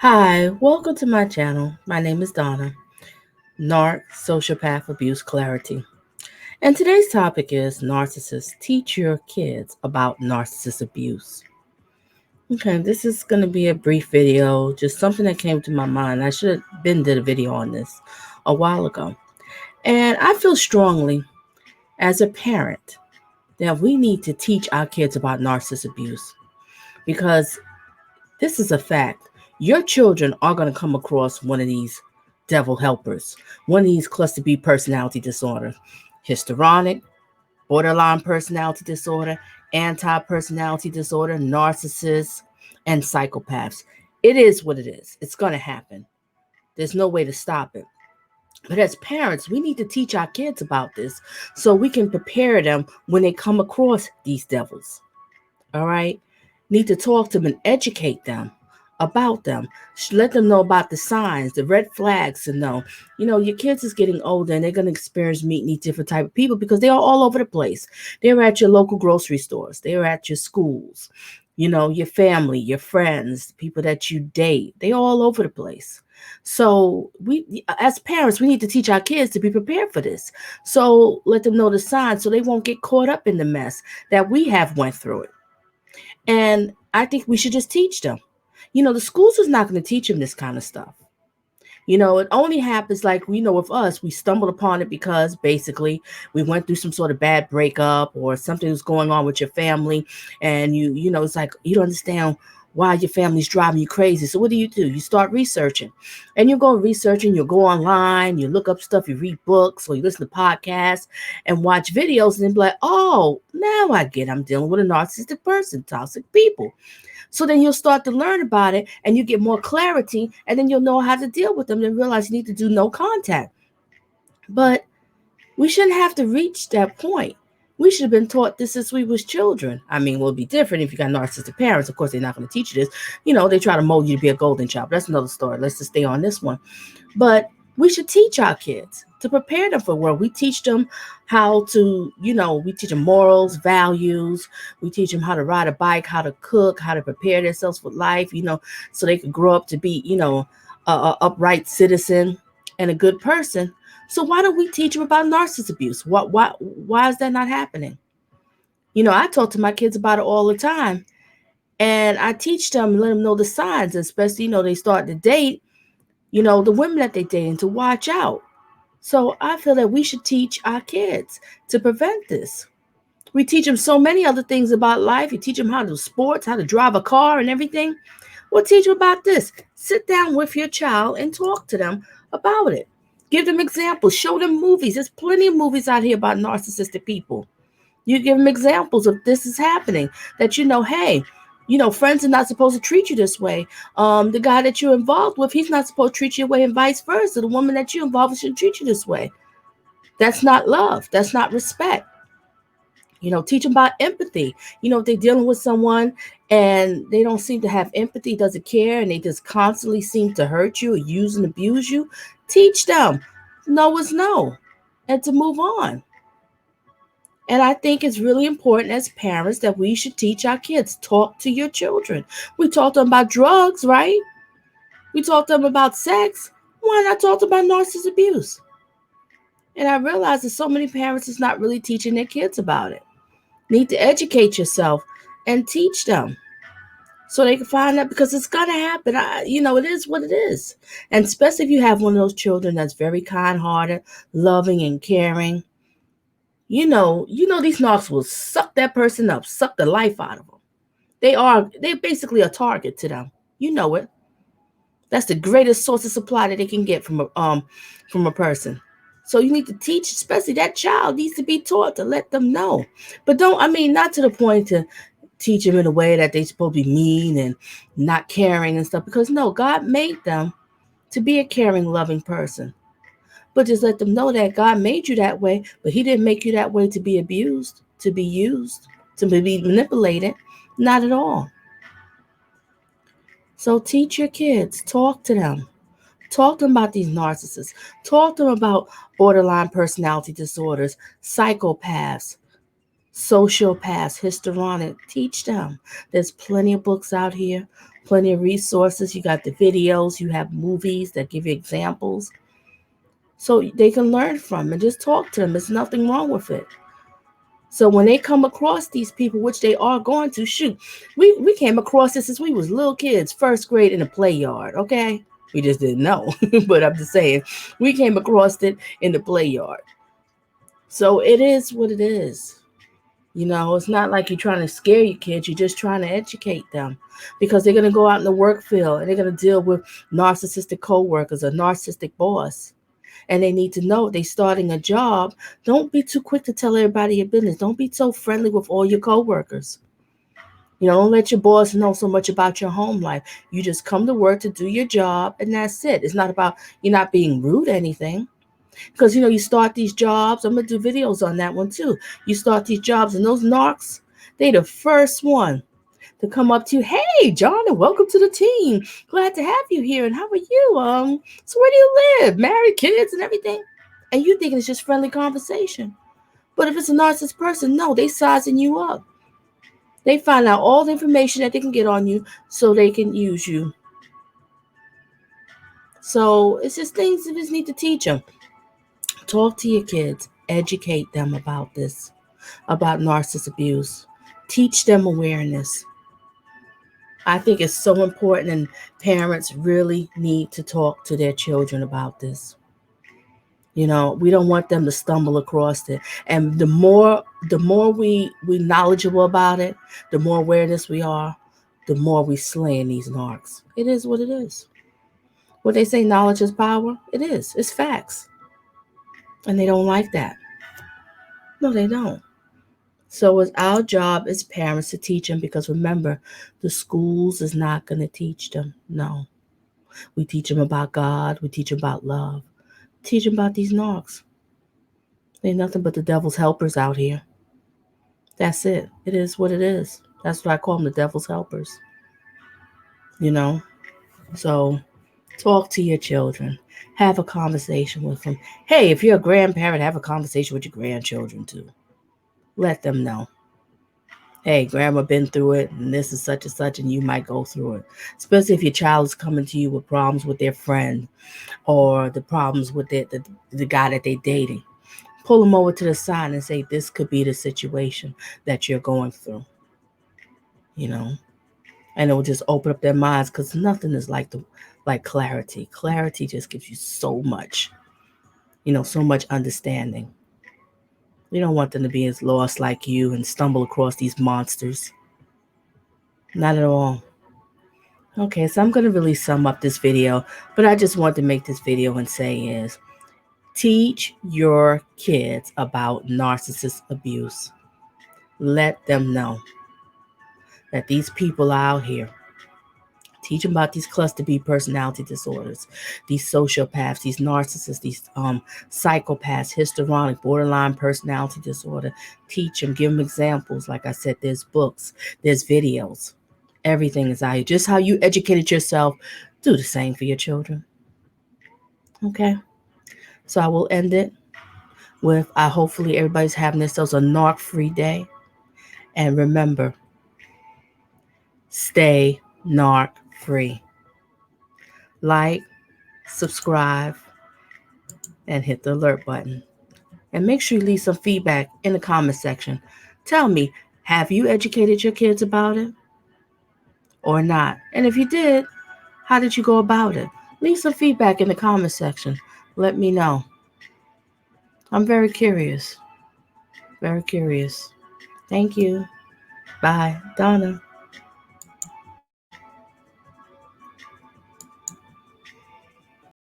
Hi, welcome to my channel. My name is Donna, Narc, Sociopath Abuse Clarity. And today's topic is Narcissists. Teach your kids about narcissist abuse. Okay, this is going to be a brief video, just something that came to my mind. I should have been did a video on this a while ago. And I feel strongly as a parent that we need to teach our kids about narcissist abuse because this is a fact. Your children are going to come across one of these devil helpers, one of these cluster B personality disorders, histrionic, borderline personality disorder, anti personality disorder, narcissists, and psychopaths. It is what it is. It's going to happen. There's no way to stop it. But as parents, we need to teach our kids about this so we can prepare them when they come across these devils. All right? Need to talk to them and educate them about them. Let them know about the signs, the red flags to know. Your kids is getting older and they're going to experience meeting these different type of people because they are all over the place. They're at your local grocery stores. They're at your schools. Your family, your friends, people that you date. They're all over the place. So we, as parents, we need to teach our kids to be prepared for this. So let them know the signs so they won't get caught up in the mess that we have went through it. And I think we should just teach them. The schools is not going to teach them this kind of stuff. It only happens like, with us, we stumbled upon it because basically we went through some sort of bad breakup or something was going on with your family. And it's like, you don't understand why your family's driving you crazy. So what do? You start researching and you go researching, you go online, you look up stuff, you read books or you listen to podcasts and watch videos and then be like, oh, now I get I'm dealing with a narcissistic person, toxic people. So then you'll start to learn about it and you get more clarity and then you'll know how to deal with them and realize you need to do no contact. But we shouldn't have to reach that point. We should have been taught this since we was children. I mean, it'll be different if you got narcissistic parents. Of course, they're not going to teach you this. They try to mold you to be a golden child. But that's another story. Let's just stay on this one. But we should teach our kids to prepare them for the world. We teach them how to, we teach them morals, values. We teach them how to ride a bike, how to cook, how to prepare themselves for life, so they can grow up to be, a upright citizen and a good person. So why don't we teach them about narcissist abuse? Why is that not happening? I talk to my kids about it all the time. And I teach them, let them know the signs, especially, they start to date, the women that they date and to watch out. So I feel that we should teach our kids to prevent this. We teach them so many other things about life. You teach them how to do sports, how to drive a car and everything. Well, teach them about this. Sit down with your child and talk to them about it. Give them examples. Show them movies. There's plenty of movies out here about narcissistic people. You give them examples of this is happening. That hey, friends are not supposed to treat you this way. The guy that you're involved with, he's not supposed to treat you away and vice versa. The woman that you're involved with shouldn't treat you this way. That's not love. That's not respect. Teach them about empathy. If they're dealing with someone and they don't seem to have empathy, doesn't care, and they just constantly seem to hurt you or use and abuse you, teach them no is no and to move on. And I think it's really important as parents that we should teach our kids. Talk to your children. We talk to them about drugs, right? We talk to them about sex. Why not talk to them about narcissist abuse? And I realize that so many parents is not really teaching their kids about it. Need to educate yourself and teach them so they can find out because it's gonna happen. It is what it is. And especially if you have one of those children that's very kind-hearted, loving, and caring. These narcs will suck that person up, suck the life out of them. They're basically a target to them. You know it. That's the greatest source of supply that they can get from a person. So you need to teach, especially that child needs to be taught to let them know. But not to the point to teach them in a way that they're supposed to be mean and not caring and stuff. Because no, God made them to be a caring, loving person. But just let them know that God made you that way, but he didn't make you that way to be abused, to be used, to be manipulated. Not at all. So teach your kids, talk to them. Talk to them about these narcissists. Talk to them about borderline personality disorders, psychopaths. Sociopaths, histrionic, teach them. There's plenty of books out here, plenty of resources. You got the videos, you have movies that give you examples. So they can learn from and just talk to them. There's nothing wrong with it. So when they come across these people, which they are going to, shoot, we came across this since we was little kids, first grade in the play yard, okay? We just didn't know, but I'm just saying, we came across it in the play yard. So it is what it is. You know, it's not like you're trying to scare your kids, you're just trying to educate them because they're going to go out in the work field and they're going to deal with narcissistic coworkers, a narcissistic boss. And they need to know they starting a job. Don't be too quick to tell everybody your business. Don't be so friendly with all your coworkers. You know, don't let your boss know so much about your home life. You just come to work to do your job and that's it. It's not about you're not being rude or anything. Because you know, you start these jobs. I'm gonna do videos on that one too. You start these jobs and those narcs, they the first one to come up to you. Hey, John, and welcome to the team. Glad to have you here. And how are you? So where do you live? Married, kids, and everything? And you thinking it's just friendly conversation. But if it's a narcissist person, no, they sizing you up. They find out all the information that they can get on you so they can use you. So it's just things you just need to teach them. Talk to your kids. Educate them about this, about narcissist abuse. Teach them awareness. I think it's so important, and parents really need to talk to their children about this. You know, we don't want them to stumble across it. And the more we knowledgeable about it, the more awareness we are, the more we slaying these narcs. It is what it is. What they say, knowledge is power. It is. It's facts. And they don't like that. No, they don't. So it's our job as parents to teach them because remember, the schools is not going to teach them. No. We teach them about God. We teach them about love. Teach them about these narcs. They're nothing but the devil's helpers out here. That's it. It is what it is. That's what I call them, the devil's helpers. You know? So talk to your children. Have a conversation with them. Hey, if you're a grandparent, have a conversation with your grandchildren too. Let them know. Hey, grandma been through it, and this is such and such, and you might go through it. Especially if your child is coming to you with problems with their friend or the problems with the guy that they're dating. Pull them over to the side and say, this could be the situation that you're going through. You know? And it will just open up their minds because nothing is like clarity. Clarity just gives you so much, so much understanding. You don't want them to be as lost like you and stumble across these monsters. Not at all. Okay, so I'm going to really sum up this video, but I just want to make this video and say is teach your kids about narcissist abuse. Let them know that these people out here, teach them about these cluster B personality disorders, these sociopaths, these narcissists, these psychopaths, histrionic, borderline personality disorder. Teach them, give them examples. Like I said, there's books, there's videos. Everything is out here. Just how you educated yourself, do the same for your children. Okay? So I will end it with hopefully everybody's having themselves a narc-free day. And remember, stay narc-free. Like, subscribe, and hit the alert button. And make sure you leave some feedback in the comment section. Tell me, have you educated your kids about it or not? And if you did, how did you go about it? Leave some feedback in the comment section. Let me know. I'm very curious. Very curious. Thank you. Bye. Donna.